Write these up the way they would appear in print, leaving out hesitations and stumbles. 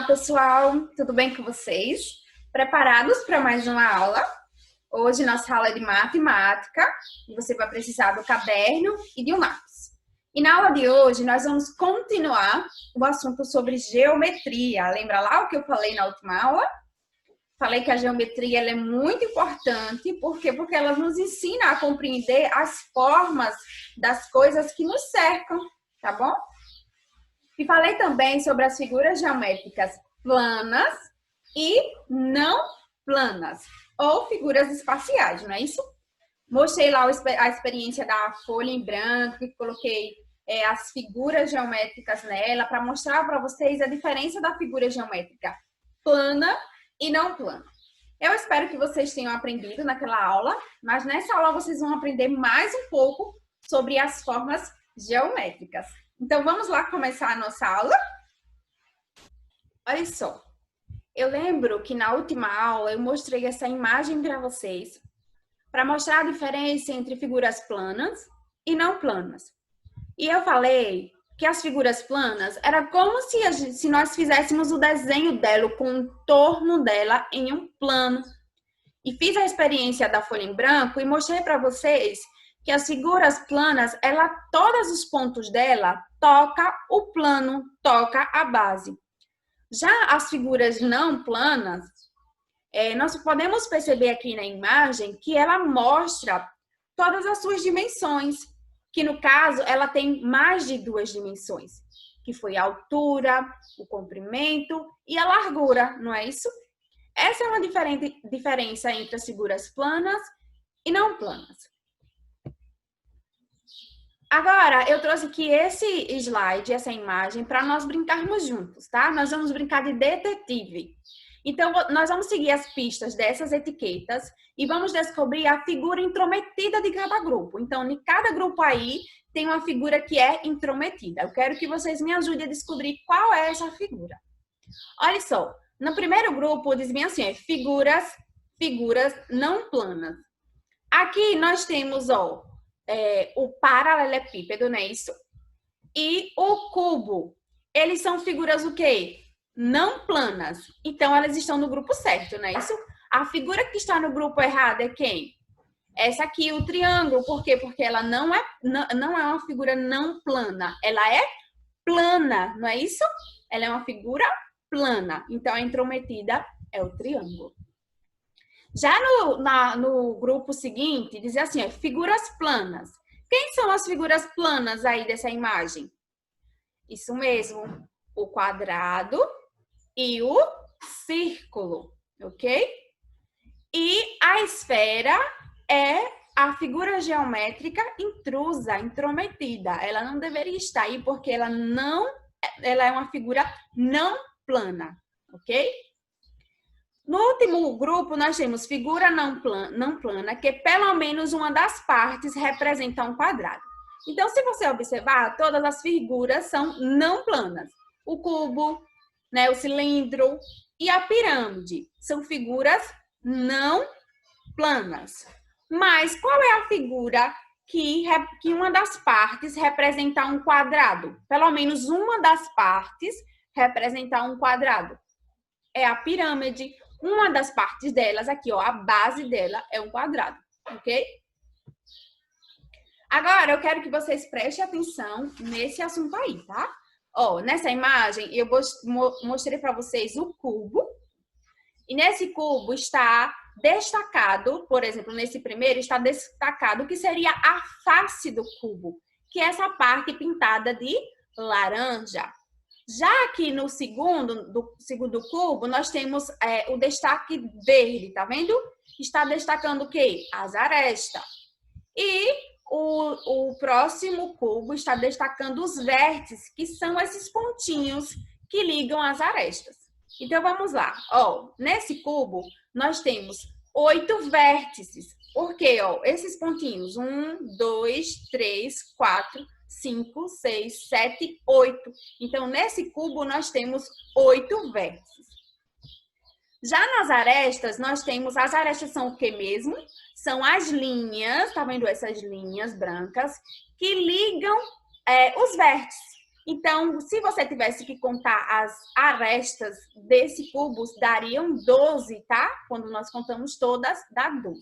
pessoal, tudo bem com vocês? Preparados para mais uma aula? Hoje nossa aula é de matemática e você vai precisar do caderno e de um lápis. E na aula de hoje nós vamos continuar o assunto sobre geometria. Lembra lá o que eu falei na última aula? Falei que a geometria ela é muito importante, por quê? Porque ela nos ensina a compreender as formas das coisas que nos cercam, tá bom? E falei também sobre as figuras geométricas planas e não planas, ou figuras espaciais, não é isso? Mostrei lá a experiência da folha em branco, e coloquei as figuras geométricas nela, para mostrar para vocês a diferença da figura geométrica plana e não plana. Eu espero que vocês tenham aprendido naquela aula, mas nessa aula vocês vão aprender mais um pouco sobre as formas geométricas. Então, vamos lá começar a nossa aula? Olha só, eu lembro que na última aula eu mostrei essa imagem para vocês, para mostrar a diferença entre figuras planas e não planas. E eu falei que as figuras planas era como se nós fizéssemos o desenho dela, o contorno dela em um plano. E fiz a experiência da folha em branco e mostrei para vocês que as figuras planas, todos os pontos dela toca o plano, toca a base. Já as figuras não planas, nós podemos perceber aqui na imagem que ela mostra todas as suas dimensões, que no caso ela tem mais de duas dimensões, que foi a altura, o comprimento e a largura, não é isso? Essa é uma diferença entre as figuras planas e não planas. Agora, eu trouxe aqui esse slide, essa imagem, para nós brincarmos juntos, tá? Nós vamos brincar de detetive. Então, nós vamos seguir as pistas dessas etiquetas e vamos descobrir a figura intrometida de cada grupo. Então, em cada grupo aí, tem uma figura que é intrometida. Eu quero que vocês me ajudem a descobrir qual é essa figura. Olha só, no primeiro grupo, diz bem assim, figuras não planas. Aqui nós temos, o paralelepípedo, não é isso? E o cubo. Eles são figuras o quê? Não planas. Então, elas estão no grupo certo, não é isso? A figura que está no grupo errado é quem? Essa aqui, o triângulo. Por quê? Porque ela não é uma figura não plana. Ela é plana, não é isso? Ela é uma figura plana. Então, a intrometida é o triângulo. Já no grupo seguinte, diz assim, figuras planas. Quem são as figuras planas aí dessa imagem? Isso mesmo, o quadrado e o círculo, ok? E a esfera é a figura geométrica intrusa, intrometida. Ela não deveria estar aí porque ela é uma figura não plana, ok? No último grupo, nós temos figura não plana, que pelo menos uma das partes representa um quadrado. Então, se você observar, todas as figuras são não planas. O cubo, né, o cilindro e a pirâmide são figuras não planas. Mas qual é a figura que uma das partes representa um quadrado? Pelo menos uma das partes representa um quadrado. É a pirâmide. Uma das partes delas aqui, a base dela é um quadrado, ok? Agora, eu quero que vocês prestem atenção nesse assunto aí, tá? Nessa imagem, eu mostrei para vocês o cubo. E nesse cubo está destacado, por exemplo, nesse primeiro, está destacado o que seria a face do cubo, que é essa parte pintada de laranja. Já aqui no segundo cubo, nós temos o destaque verde, tá vendo? Está destacando o quê? As arestas. E o próximo cubo está destacando os vértices, que são esses pontinhos que ligam as arestas. Então, vamos lá. Nesse cubo, nós temos 8 vértices. Por quê? Esses pontinhos, 1, 2, 3, 4, 5, 6, 7, 8. Então, nesse cubo, nós temos 8 vértices. Já nas arestas, as arestas são o que mesmo? São as linhas, tá vendo essas linhas brancas, que ligam os vértices. Então, se você tivesse que contar as arestas desse cubo, dariam 12, tá? Quando nós contamos todas, dá 12.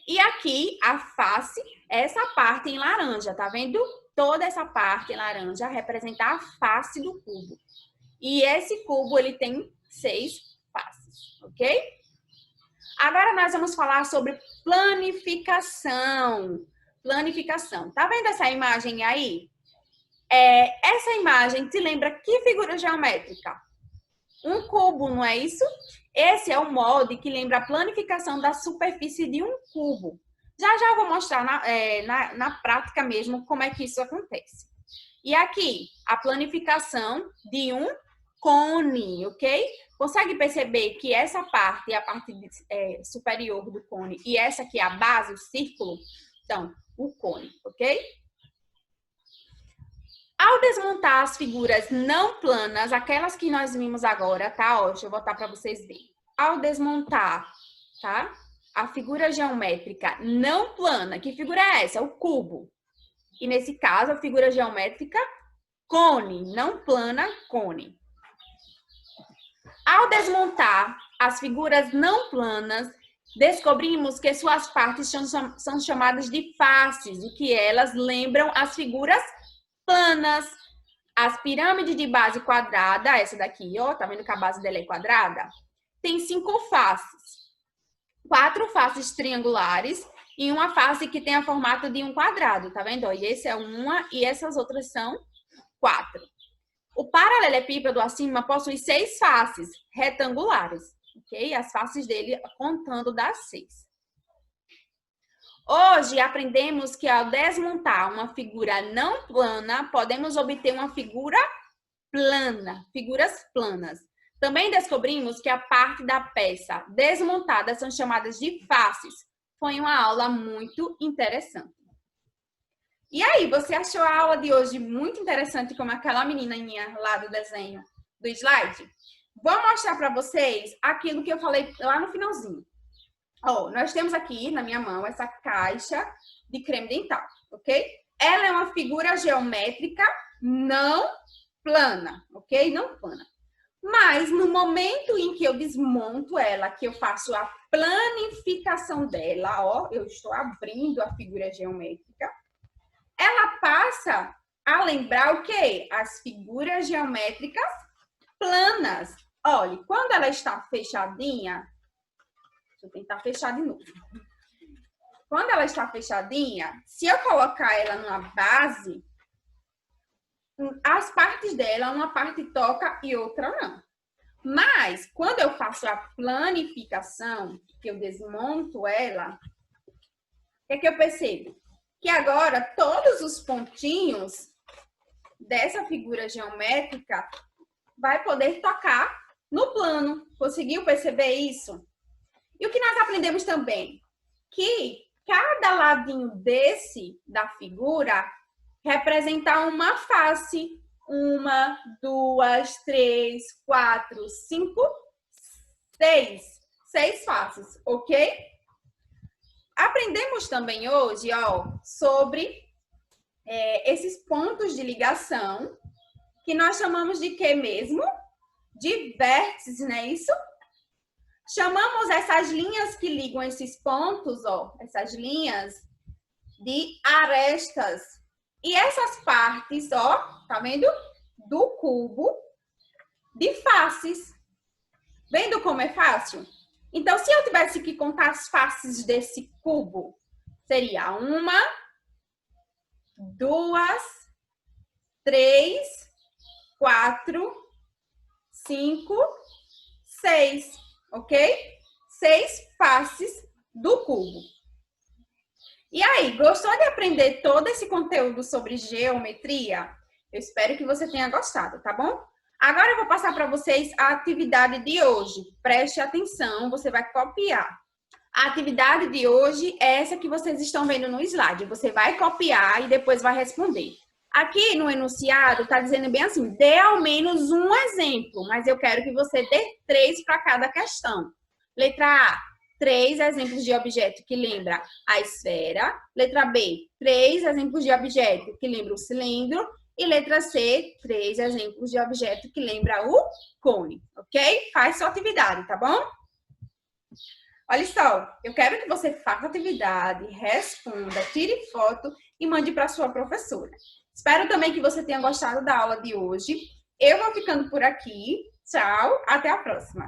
E aqui, a face, essa parte em laranja, tá vendo? Toda essa parte em laranja representa a face do cubo. E esse cubo, ele tem 6 faces, ok? Agora nós vamos falar sobre planificação. Planificação. Tá vendo essa imagem aí? Essa imagem te lembra que figura geométrica? Um cubo, não é isso? Esse é o molde que lembra a planificação da superfície de um cubo. Já já eu vou mostrar na prática mesmo como é que isso acontece. E aqui, a planificação de um cone, ok? Consegue perceber que essa parte é a parte superior do cone e essa aqui é a base, o círculo? Então, o cone, ok? Ao desmontar as figuras não planas, aquelas que nós vimos agora, tá? Ó, deixa eu botar para vocês verem. Ao desmontar, tá? A figura geométrica não plana, que figura é essa? O cubo. E nesse caso, a figura geométrica cone, não plana, cone. Ao desmontar as figuras não planas, descobrimos que suas partes são chamadas de faces e que elas lembram as figuras planas. As pirâmides de base quadrada, essa daqui, ó, tá vendo que a base dela é quadrada? Tem 5 faces. 4 faces triangulares e uma face que tem o formato de um quadrado, tá vendo? E esse é uma e essas outras são 4. O paralelepípedo acima possui 6 faces retangulares, ok? As faces dele contando das 6. Hoje aprendemos que ao desmontar uma figura não plana, podemos obter uma figura plana, figuras planas. Também descobrimos que a parte da peça desmontada são chamadas de faces. Foi uma aula muito interessante. E aí, você achou a aula de hoje muito interessante, como aquela menininha lá do desenho do slide? Vou mostrar para vocês aquilo que eu falei lá no finalzinho. Ó, nós temos aqui na minha mão essa caixa de creme dental, ok? Ela é uma figura geométrica não plana, ok? Não plana. Mas no momento em que eu desmonto ela, que eu faço a planificação dela, ó, eu estou abrindo a figura geométrica, ela passa a lembrar o quê? As figuras geométricas planas. Olha, quando ela está fechadinha, deixa eu tentar fechar de novo. Quando ela está fechadinha, se eu colocar ela numa base, as partes dela, uma parte toca e outra não. Mas, quando eu faço a planificação, que eu desmonto ela, o que é que eu percebo? Que agora todos os pontinhos dessa figura geométrica vai poder tocar no plano. Conseguiu perceber isso? E o que nós aprendemos também? Que cada ladinho da figura representa uma face. 1, 2, 3, 4, 5, 6. 6 faces, ok? Aprendemos também hoje, ó, sobre esses pontos de ligação, que nós chamamos de quê mesmo? De vértices, não é isso? Chamamos essas linhas que ligam esses pontos, ó, essas linhas, de arestas. E essas partes, ó, tá vendo? Do cubo, de faces. Vendo como é fácil? Então, se eu tivesse que contar as faces desse cubo, seria 1, 2, 3, 4, 5, 6, ok? 6 faces do cubo. E aí, gostou de aprender todo esse conteúdo sobre geometria? Eu espero que você tenha gostado, tá bom? Agora eu vou passar para vocês a atividade de hoje. Preste atenção, você vai copiar. A atividade de hoje é essa que vocês estão vendo no slide. Você vai copiar e depois vai responder. Aqui no enunciado está dizendo bem assim, dê ao menos um exemplo, mas eu quero que você dê 3 para cada questão. Letra A, 3 exemplos de objeto que lembra a esfera. Letra B, 3 exemplos de objeto que lembra o cilindro. E letra C, 3 exemplos de objeto que lembra o cone, ok? Faz sua atividade, tá bom? Olha só, eu quero que você faça a atividade, responda, tire foto e mande para sua professora. Espero também que você tenha gostado da aula de hoje. Eu vou ficando por aqui. Tchau, até a próxima.